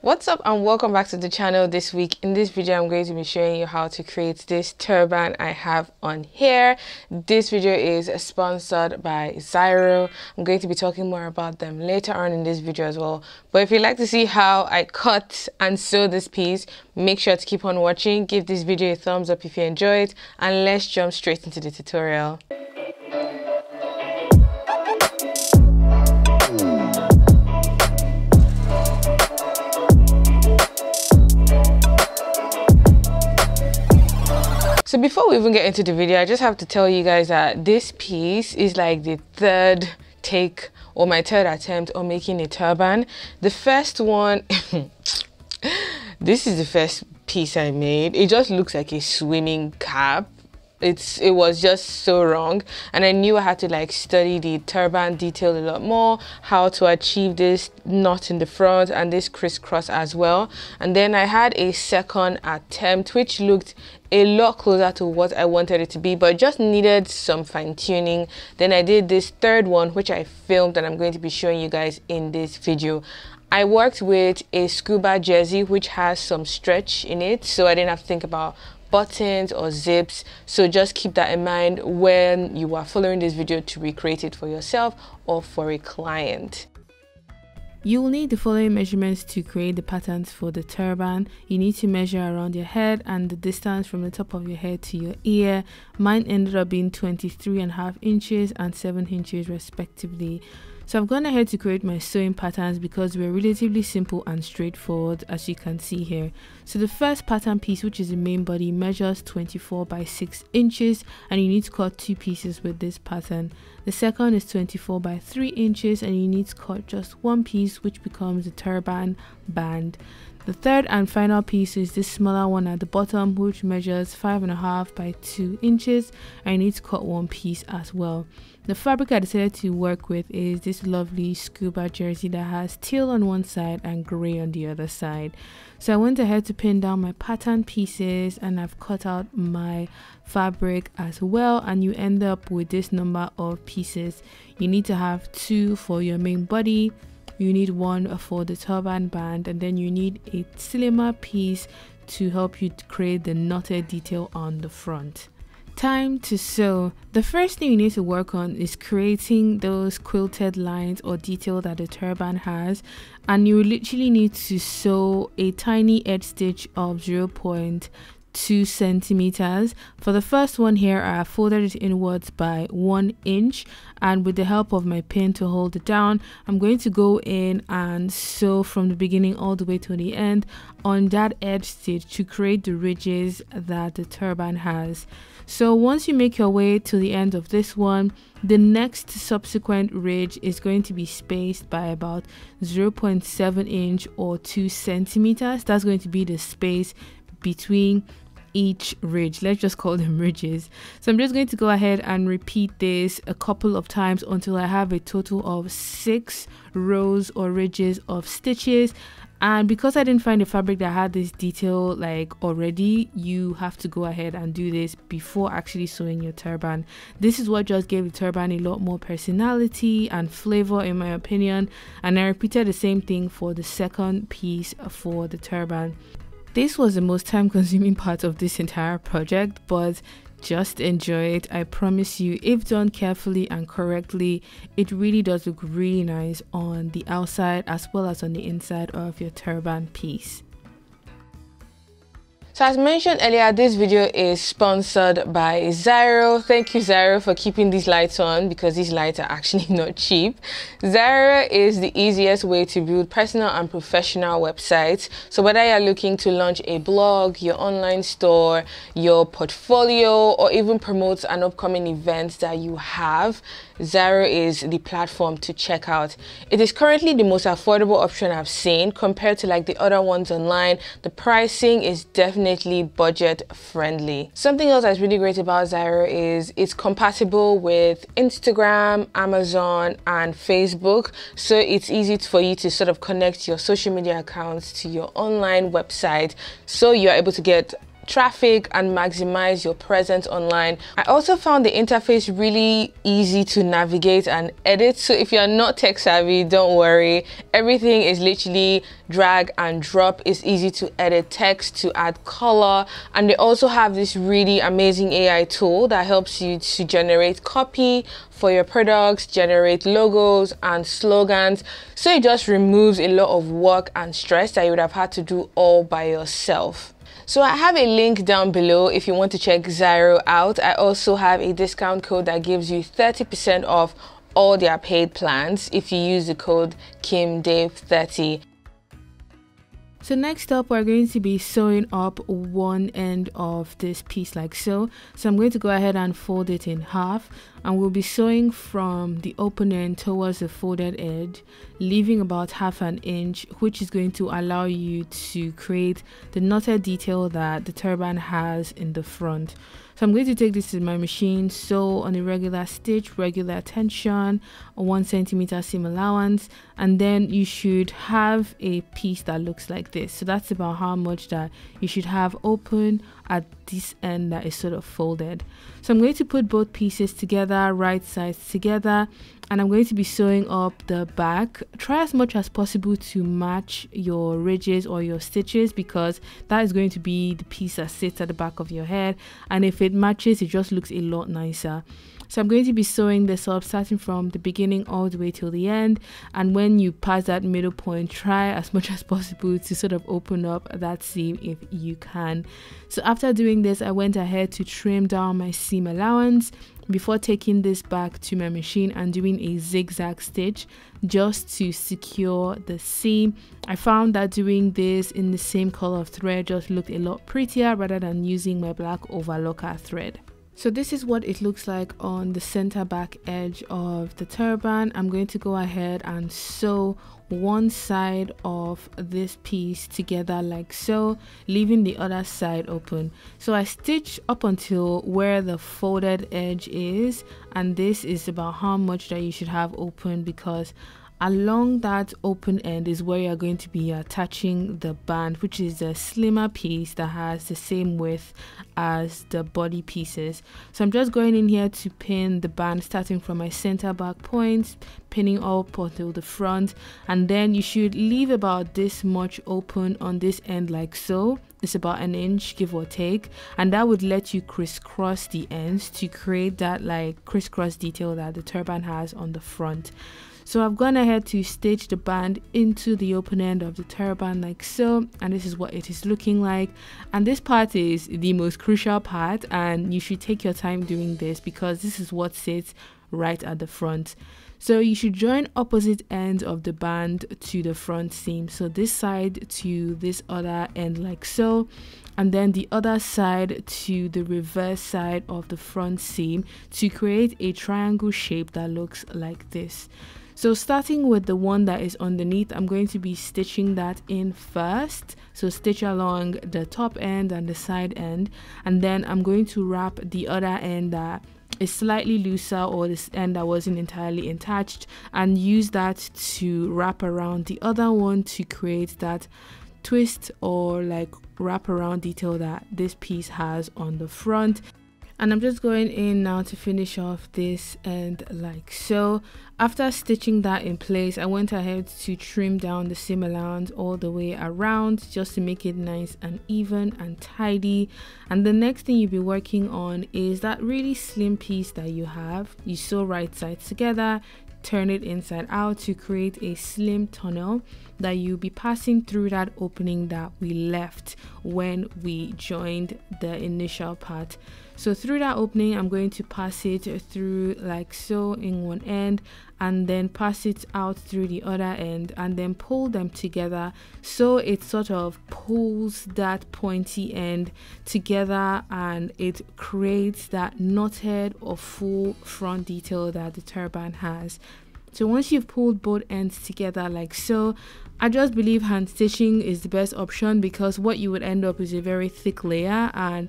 What's up and welcome back to the channel. This week in this video I'm going to be showing you how to create this turban I have on here. This video is sponsored by Zyro. I'm going to be talking more about them later on in this video as well, but if you'd like to see how I cut and sew this piece, make sure to keep on watching. Give this video a thumbs up if you enjoy it, and let's jump straight into the tutorial. So before we even get into the video, I just have to tell you guys that this piece is like the third take or my third attempt on making a turban. The first one, this is the first piece I made. It just looks like a swimming cap. It was just so wrong, and I knew I had to like study the turban detail a lot more, how to achieve this knot in the front and this crisscross as well. And then I had a second attempt which looked a lot closer to what I wanted it to be, but just needed some fine-tuning. Then I did this third one which I filmed and I'm going to be showing you guys in this video. I worked with a scuba jersey which has some stretch in it, so I didn't have to think about buttons or zips, so just keep that in mind when you are following this video to recreate it for yourself or for a client. You will need the following measurements to create the patterns for the turban. You need to measure around your head and the distance from the top of your head to your ear. Mine ended up being 23.5 inches and 7 inches respectively. So I've gone ahead to create my sewing patterns because we're relatively simple and straightforward, as you can see here. So the first pattern piece, which is the main body, measures 24 by 6 inches, and you need to cut 2 pieces with this pattern. The second is 24 by 3 inches, and you need to cut just 1 piece, which becomes the turban band. The third and final piece is this smaller one at the bottom, which measures 5.5 by 2 inches, and you need to cut 1 piece as well. The fabric I decided to work with is this lovely scuba jersey that has teal on one side and grey on the other side. So I went ahead to pin down my pattern pieces, and I've cut out my fabric as well, and you end up with this number of pieces. You need to have 2 for your main body, you need 1 for the turban band, and then you need a slimmer piece to help you create the knotted detail on the front. Time to sew. The first thing you need to work on is creating those quilted lines or detail that the turban has, and you literally need to sew a tiny edge stitch of 0.2 centimeters. For the first one here, I have folded it inwards by 1 inch, and with the help of my pin to hold it down, I'm going to go in and sew from the beginning all the way to the end on that edge stitch to create the ridges that the turban has. So once you make your way to the end of this one, the next subsequent ridge is going to be spaced by about 0.7 inch or 2 centimeters. That's going to be the space between each ridge. Let's just call them ridges. So I'm just going to go ahead and repeat this a couple of times until I have a total of 6 rows or ridges of stitches. And because I didn't find a fabric that had this detail like already, you have to go ahead and do this before actually sewing your turban. This is what just gave the turban a lot more personality and flavor, in my opinion. And I repeated the same thing for the second piece for the turban. This was the most time-consuming part of this entire project, but just enjoy it. I promise you, if done carefully and correctly, it really does look really nice on the outside as well as on the inside of your turban piece. So as mentioned earlier, this video is sponsored by Zyro. Thank you, Zyro, for keeping these lights on, because these lights are actually not cheap. Zyro is the easiest way to build personal and professional websites. So whether you're looking to launch a blog, your online store, your portfolio, or even promote an upcoming event that you have, Zyro is the platform to check out. It is currently the most affordable option I've seen compared to like the other ones online. The pricing is definitely budget friendly. Something else that's really great about Zyro is it's compatible with Instagram, Amazon, and Facebook, so it's easy for you to sort of connect your social media accounts to your online website, so you're able to get traffic and maximize your presence online. I also found the interface really easy to navigate and edit, so if you're not tech savvy, don't worry. Everything is literally drag and drop. It's easy to edit text, to add color, and they also have this really amazing AI tool that helps you to generate copy for your products, generate logos and slogans. So it just removes a lot of work and stress that you would have had to do all by yourself. So I have a link down below if you want to check Zyro out. I also have a discount code that gives you 30% off all their paid plans if you use the code KimDave30. So next up, we're going to be sewing up one end of this piece like so. So I'm going to go ahead and fold it in half, and we'll be sewing from the open end towards the folded edge, leaving about ½ an inch, which is going to allow you to create the knotted detail that the turban has in the front. So I'm going to take this to my machine, sew on a regular stitch, regular tension, a 1 centimeter seam allowance, and then you should have a piece that looks like this. So that's about how much that you should have open at this end that is sort of folded. So I'm going to put both pieces together, right sides together, and I'm going to be sewing up the back. Try as much as possible to match your ridges or your stitches, because that is going to be the piece that sits at the back of your head, and if it matches, it just looks a lot nicer. So I'm going to be sewing this up starting from the beginning all the way till the end, and when you pass that middle point, try as much as possible to sort of open up that seam if you can. So after doing this, I went ahead to trim down my seam allowance before taking this back to my machine and doing a zigzag stitch just to secure the seam. I found that doing this in the same color of thread just looked a lot prettier rather than using my black overlocker thread. So this is what it looks like on the center back edge of the turban. I'm going to go ahead and sew one side of this piece together like so, leaving the other side open. So I stitch up until where the folded edge is, and this is about how much that you should have open, because along that open end is where you're going to be attaching the band, which is a slimmer piece that has the same width as the body pieces. So I'm just going in here to pin the band starting from my center back point, pinning up until the front, and then you should leave about this much open on this end like so. It's about an inch give or take, and that would let you crisscross the ends to create that like crisscross detail that the turban has on the front. So I've gone ahead to stitch the band into the open end of the turban like so, and this is what it is looking like. And this part is the most crucial part, and you should take your time doing this because this is what sits right at the front. So you should join opposite ends of the band to the front seam, so this side to this other end like so, and then the other side to the reverse side of the front seam to create a triangle shape that looks like this. So starting with the one that is underneath, I'm going to be stitching that in first. So stitch along the top end and the side end, and then I'm going to wrap the other end that is slightly looser, or this end that wasn't entirely attached, and use that to wrap around the other one to create that twist or like wrap around detail that this piece has on the front. And I'm just going in now to finish off this end like so. After stitching that in place, I went ahead to trim down the seam allowance all the way around just to make it nice and even and tidy. And the next thing you'll be working on is that really slim piece that you have. You sew right sides together, turn it inside out to create a slim tunnel that you'll be passing through that opening that we left when we joined the initial part. So through that opening, I'm going to pass it through like so in one end, and then pass it out through the other end, and then pull them together so it sort of pulls that pointy end together, and it creates that knotted or full front detail that the turban has. So once you've pulled both ends together like so, I just believe hand stitching is the best option, because what you would end up is a very thick layer, and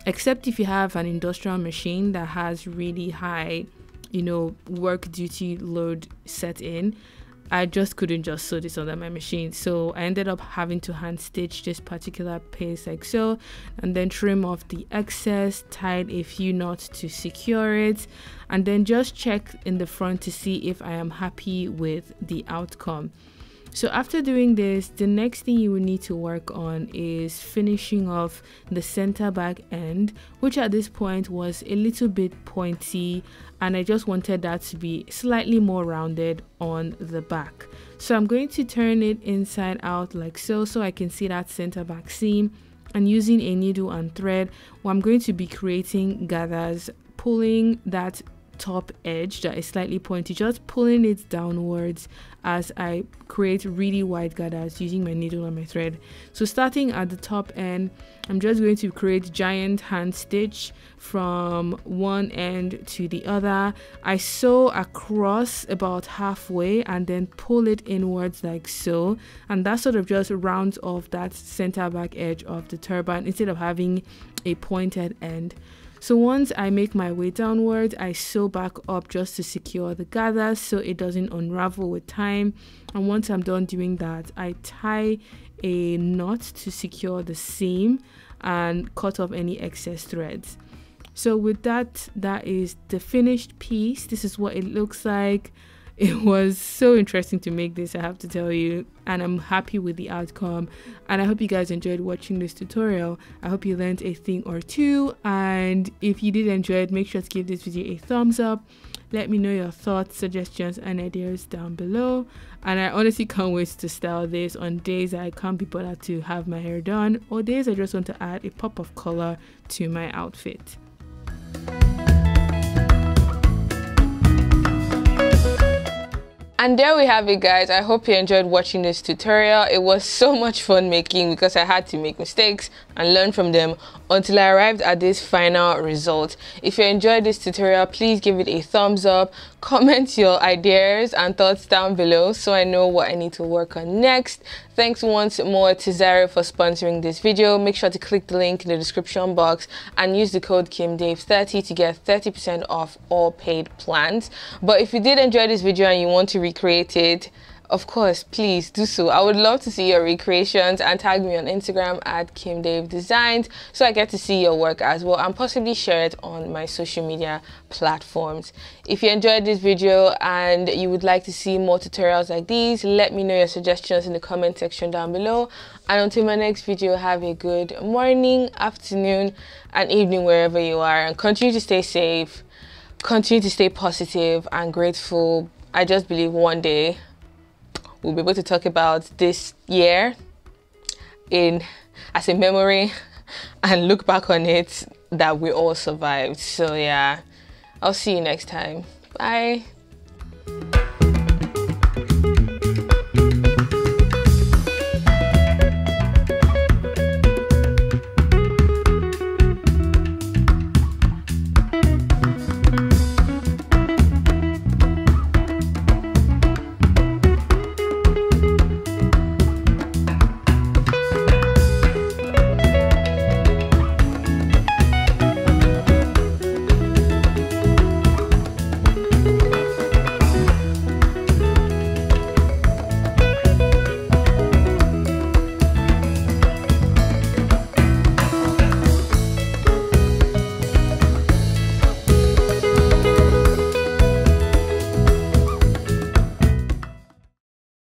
except if you have an industrial machine that has really high, you know, work duty load set in, I just couldn't just sew this under my machine, so I ended up having to hand stitch this particular piece like so, and then trim off the excess, tied a few knots to secure it, and then just check in the front to see if I am happy with the outcome. So after doing this, the next thing you will need to work on is finishing off the center back end, which at this point was a little bit pointy, and I just wanted that to be slightly more rounded on the back. So I'm going to turn it inside out like so I can see that center back seam, and using a needle and thread, I'm going to be creating gathers, pulling that top edge that is slightly pointy, just pulling it downwards as I create really wide gathers using my needle and my thread. So starting at the top end, I'm just going to create giant hand stitch from one end to the other. I sew across about halfway and then pull it inwards like so, and that sort of just rounds off that center back edge of the turban instead of having a pointed end. So once I make my way downwards, I sew back up just to secure the gathers so it doesn't unravel with time. And once I'm done doing that, I tie a knot to secure the seam and cut off any excess threads. So with that, that is the finished piece. This is what it looks like. It was so interesting to make this, I have to tell you, and I'm happy with the outcome, and I hope you guys enjoyed watching this tutorial. I hope you learned a thing or two, and if you did enjoy it, make sure to give this video a thumbs up. Let me know your thoughts, suggestions and ideas down below, and I honestly can't wait to style this on days I can't be bothered to have my hair done, or days I just want to add a pop of color to my outfit. And there we have it, guys. I hope you enjoyed watching this tutorial. It was so much fun making because I had to make mistakes and learn from them until I arrived at this final result. If you enjoyed this tutorial, please give it a thumbs up, comment your ideas and thoughts down below so I know what I need to work on next. Thanks once more to Zara for sponsoring this video. Make sure to click the link in the description box and use the code KimDave30 to get 30% off all paid plans. But if you did enjoy this video and you want to recreate it, of course, please do so. I would love to see your recreations and tag me on Instagram at KimDaveDesigns so I get to see your work as well and possibly share it on my social media platforms. If you enjoyed this video and you would like to see more tutorials like these, let me know your suggestions in the comment section down below. And until my next video, have a good morning, afternoon and evening wherever you are, and continue to stay safe, continue to stay positive and grateful. I just believe one day we'll be able to talk about this year as a memory and look back on it that we all survived. So yeah, I'll see you next time. Bye.